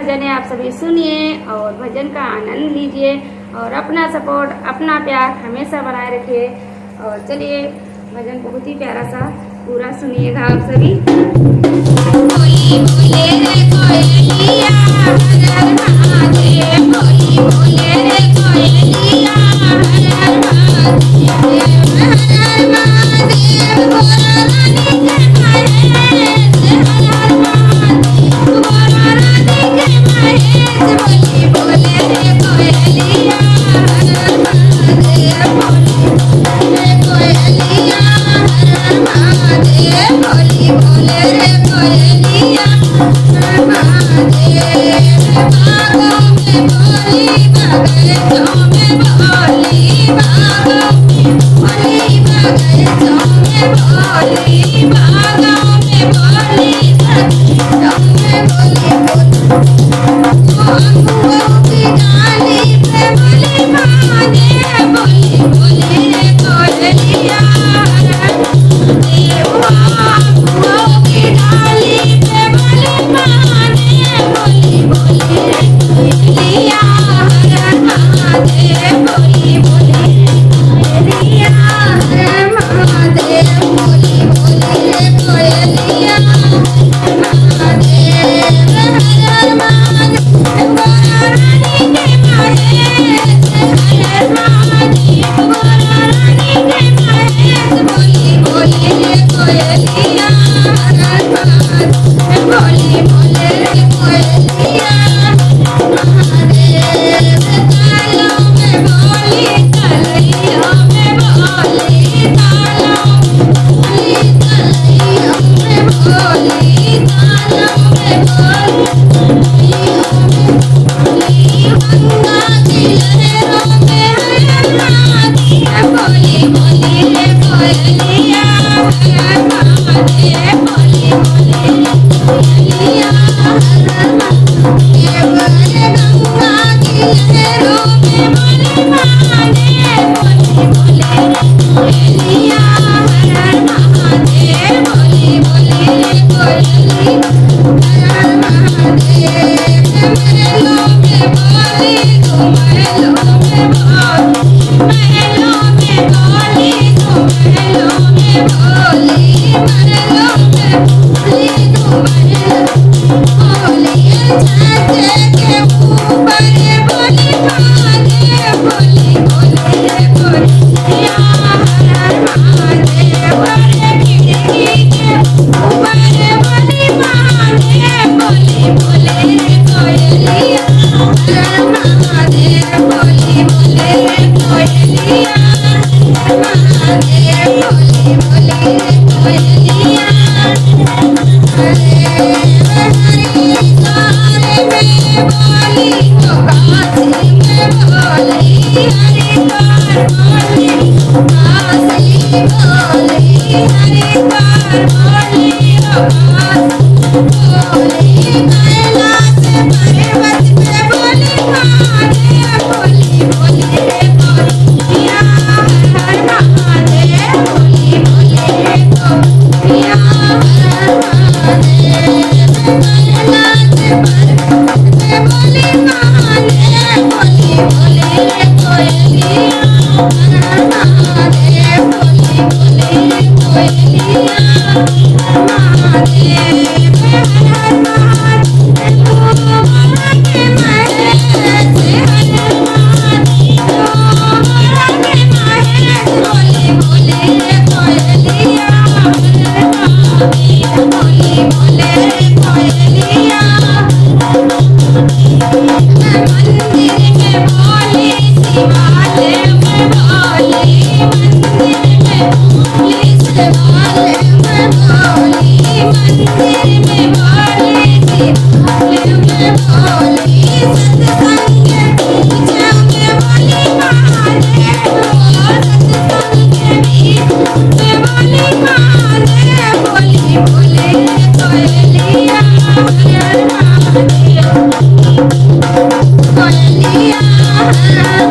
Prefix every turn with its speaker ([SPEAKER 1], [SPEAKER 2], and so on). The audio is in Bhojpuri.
[SPEAKER 1] भजन है, आप सभी सुनिए और भजन का आनंद लीजिए और अपना सपोर्ट, अपना प्यार हमेशा बनाए रखिए। और चलिए भजन बहुत ही प्यारा सा पूरा सुनिएगा आप सभी। बोली बोले रे कोयलिया हर हर महादेव, बोली बोले रे कोयलिया हर हर महादेव, हर हर महादेव गोरा रानी के महेश, हर हर महादेव गोरा रानी के महेश। बोली बोले रे कोयलिया हर हर महादेव, बोली रे कोयलिया हर हर महादेव, बोली बोले रे कोयलिया हर महादेव। बागों में बोली बगैचों में बोली, बागों में बोली बगैचों में बोली, बागों में बोली बगैचों में बोली। अंगूरों की डाली पे बोली माने, बोली बोले रे कोयलिया हर हर महादेव। अंगूरों की डाली पे बोली माने, बोली बोले रे कोयलिया हर हर महादेव, बोली बोले रे कोयलिया हर हर महादेव, बोली बोले रे कोयलिया हर महादेव, हर हर महादेव गोरा रानी के महेश, हर हर महादेव गोरा रानी के महेश। बोली बोले रे कोयलिया हर हर महादेव, बोली बोले रे कोयलिया महादेव। तालों में बोली तलैयों में बोली, तालों में बोली तलैयों में बोली, तालों में बोली गंगा की लहरों में हर महादेव। बोली बोली रे कोयलिया हर हर महादेव, बोली बोले रे कोयलिया हर हर महादेव। अरे गंगा की लहरों में बोली महादेव, बोली बोले रे कोयलिया हर हर महादेव, बोली बोले रे कोयलिया हर हर महादेव। महलों में बोली तू महलों में बोली, महलों में बोली तू महलों में बोली, महलों में बोली तू महलों बोली। छत के ऊपर बोली महादेव, बोली बोले रे कोयलिया हर हर महादेव। अरे खिड़की के ऊपर बोली महादेव, बोली बोले रे कोयलिया हर हर महादेव, बोली बोले रे कोयलिया हर महादेव, बोली बोले रे कोयलिया हर महादेव। हरिद्वार में बोली तो काशी में बोली, हरिद्वार बोली काशी बोली, हरिद्वार बोली काशी बोली। कैलाश पर्वत पे बोली महादेव, बोली बोले रे कोयलिया हर हर महादेव, बोली बोले रे कोयलिया हर हर महादेव। कैलाश पर्वत पे बोली महादेव, बोली बोले रे कोयलिया हर हर महादेव, बोली बोले रे कोयलिया हर महादेव, हर हर महादेव गोरा के महेश, हर हर महादेव गोरा के महेश। बोली बोले रे कोयलिया हर हर महादेव, बोली बोले रे कोयलिया हर महादेव। मंदिर में बोली शिवालय में बोली, मंदिर में बोली शिवालय में बोली, मंदिर में बोली शिवालय में बोली। सत्संग के बीच में बोली महादेव, सत्संग के बीच में बोली महादेव, बोली बोले रे कोयलिया हर हर महादेव, कोयलिया हर हर